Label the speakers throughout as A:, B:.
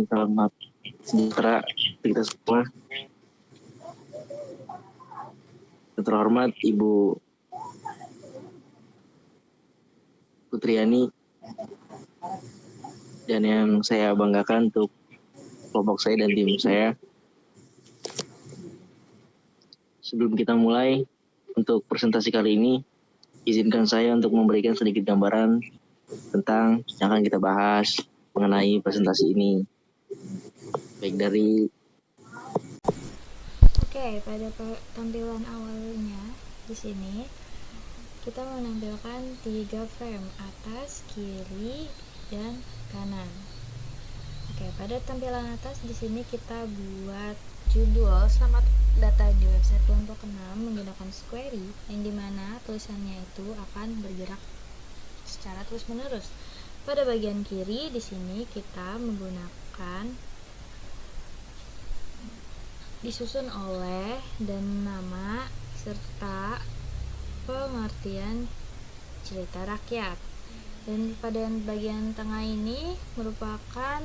A: Selamat sejahtera kita semua. Yang terhormat Ibu Putriani, dan yang saya banggakan untuk kelompok saya dan tim saya. Sebelum kita mulai untuk presentasi kali ini, izinkan saya untuk memberikan sedikit gambaran tentang yang akan kita bahas mengenai presentasi ini. Baik dari
B: pada tampilan awalnya di sini kita menampilkan 3 frame, atas, kiri, dan kanan. Pada tampilan atas di sini kita buat judul "Selamat datang di website kelompok 6" menggunakan Squarey, yang dimana tulisannya itu akan bergerak secara terus-menerus. Pada bagian kiri di sini kita menggunakan disusun oleh dan nama serta pengertian cerita rakyat. Dan pada bagian tengah ini merupakan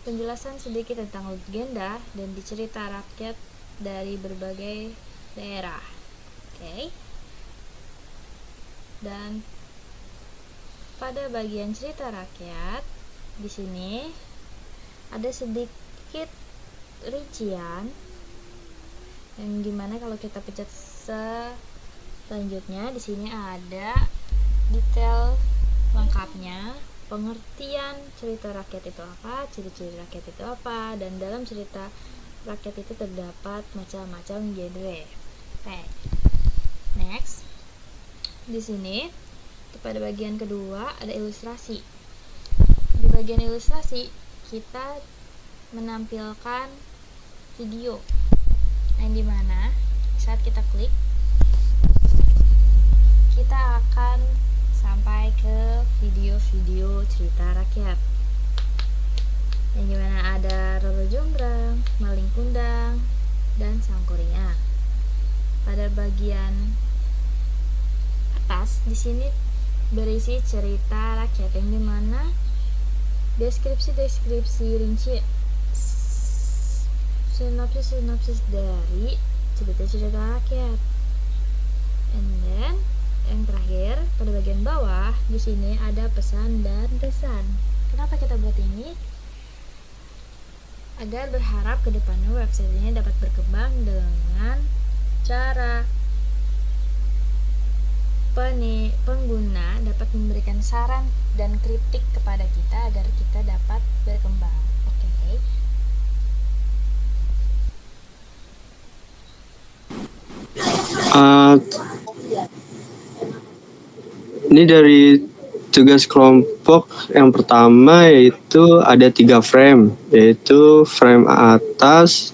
B: penjelasan sedikit tentang legenda dan cerita rakyat dari berbagai daerah. Dan pada bagian cerita rakyat di sini ada sedikit rincian yang dimana kalau kita pencet selanjutnya di sini ada detail lengkapnya, pengertian cerita rakyat itu apa, ciri-ciri rakyat itu apa, dan dalam cerita rakyat itu terdapat macam-macam genre. Next, di sini pada bagian kedua ada ilustrasi. Di bagian ilustrasi kita menampilkan video yang dimana saat kita klik kita akan sampai ke video-video cerita rakyat yang dimana ada Roro Jonggrang, Maling Kundang, dan Sangkuriang. Pada bagian atas di sini berisi cerita rakyat yang dimana deskripsi rinci sinopsis dari cerita rakyat. And then yang terakhir pada bagian bawah di sini ada pesan dan kesan. Kenapa kita buat ini? Agar berharap ke depannya website ini dapat berkembang dengan cara pengguna dapat memberikan saran dan kritik kepada kita agar kita dapat berkembang.
C: Ini dari tugas kelompok yang pertama yaitu ada 3 frame, yaitu frame atas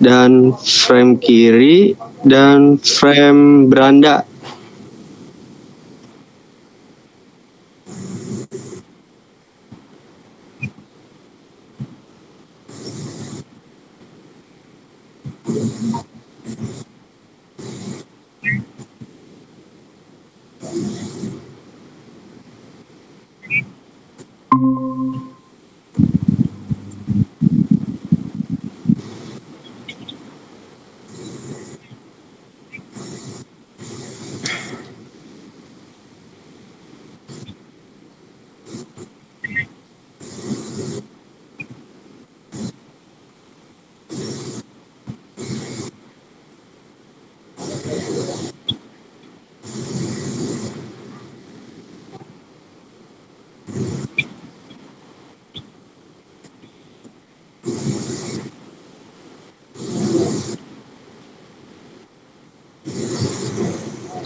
C: dan frame kiri dan frame beranda.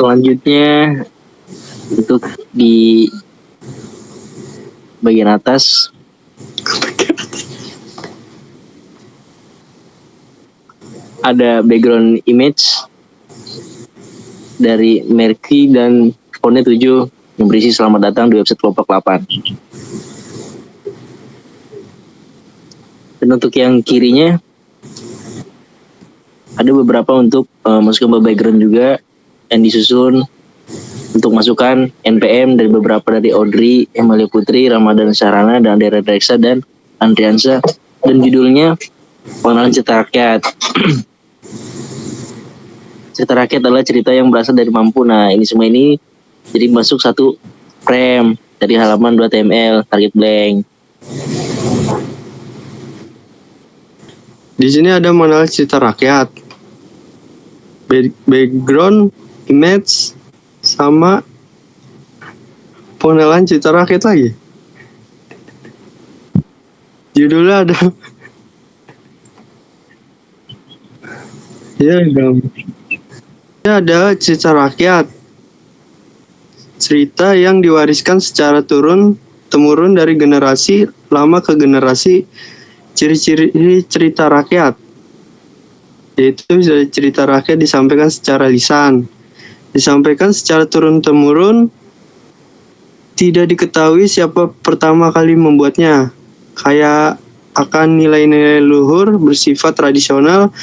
A: selanjutnya untuk di bagian atas ada background image dari Merky dan fontnya 7 yang berisi "Selamat datang di website kelompok 8". Dan untuk yang kirinya ada beberapa untuk masuk ke background juga yang disusun untuk masukan NPM dari beberapa dari Audrey, Emilia Putri, Ramadan Sarana, dan Dera Reksa dan Andriansa. Dan judulnya Pengenalan Cerita Rakyat. Cerita rakyat adalah cerita yang berasal dari mampu. Nah, ini semua ini jadi masuk satu frame dari halaman 2 TML, target blank.
C: Di sini ada mengenal cerita rakyat, background, image, sama pengenalan cerita rakyat lagi. Judulnya ada ada cerita rakyat, cerita yang diwariskan secara turun-temurun dari generasi lama ke generasi. Ciri-ciri cerita rakyat yaitu cerita rakyat disampaikan secara lisan, disampaikan secara turun-temurun, tidak diketahui siapa pertama kali membuatnya, kayak akan nilai-nilai luhur bersifat tradisional.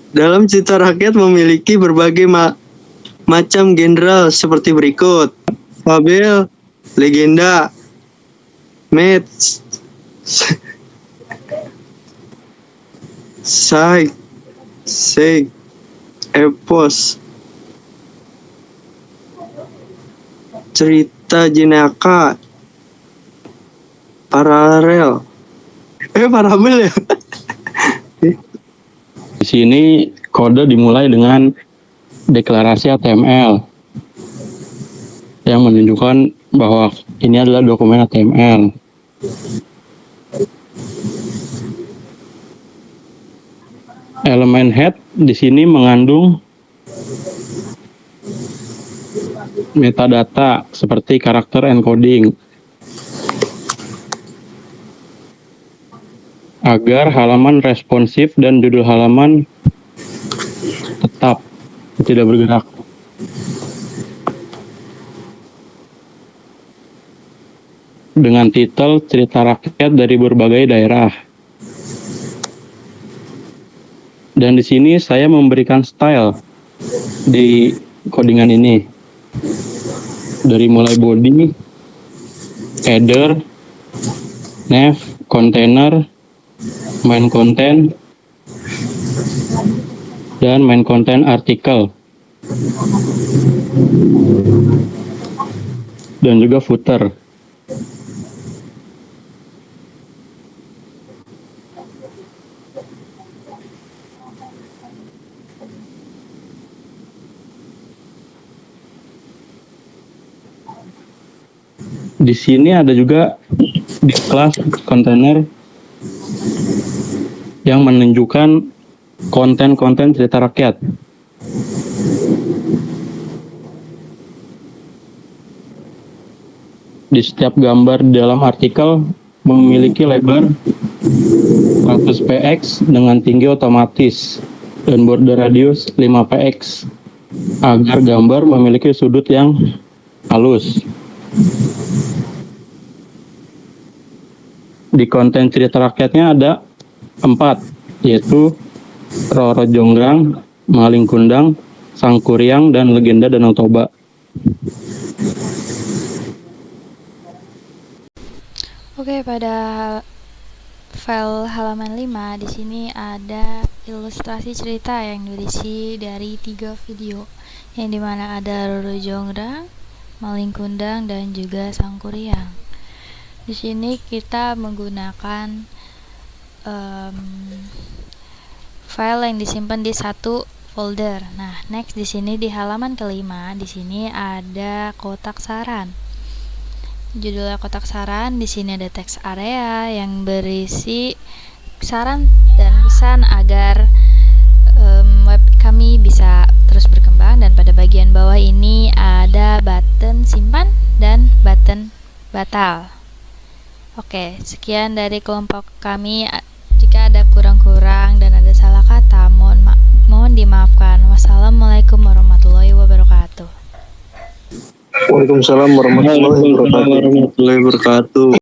C: Dalam cerita rakyat memiliki berbagai macam genre seperti berikut: fabel, legenda, myth, sag, epos, cerita jenaka, paralel. Parabel ya.
D: Di sini kode dimulai dengan deklarasi HTML yang menunjukkan bahwa ini adalah dokumen HTML. Elemen head di sini mengandung metadata seperti karakter encoding agar halaman responsif dan judul halaman tetap tidak bergerak. Dengan titel cerita rakyat dari berbagai daerah. Dan di sini saya memberikan style di codingan ini. Dari mulai body, header, nav, container, main content, dan main content artikel. Dan juga footer. Di sini ada juga di kelas kontainer yang menunjukkan konten-konten cerita rakyat. Di setiap gambar di dalam artikel memiliki lebar 100 px dengan tinggi otomatis dan border radius 5 px agar gambar memiliki sudut yang halus. Di konten cerita rakyatnya ada 4, yaitu Roro Jonggrang, Maling Kundang, Sangkuriang, dan Legenda Danau Toba.
B: Oke, pada file halaman 5 di sini ada ilustrasi cerita yang berisi dari 3 video, yang dimana ada Roro Jonggrang, Maling Kundang, dan juga Sangkuriang. Di sini kita menggunakan file yang disimpan di satu folder. Nah, next di sini di halaman kelima, di sini ada kotak saran. Judulnya kotak saran. Di sini ada teks area yang berisi saran dan pesan agar web kami bisa terus berkembang, dan pada bagian bawah ini ada button simpan dan button batal. Oke, sekian dari kelompok kami. Jika ada kurang-kurang dan ada salah kata, mohon dimaafkan. Wassalamualaikum warahmatullahi wabarakatuh.
A: Waalaikumsalam warahmatullahi wabarakatuh.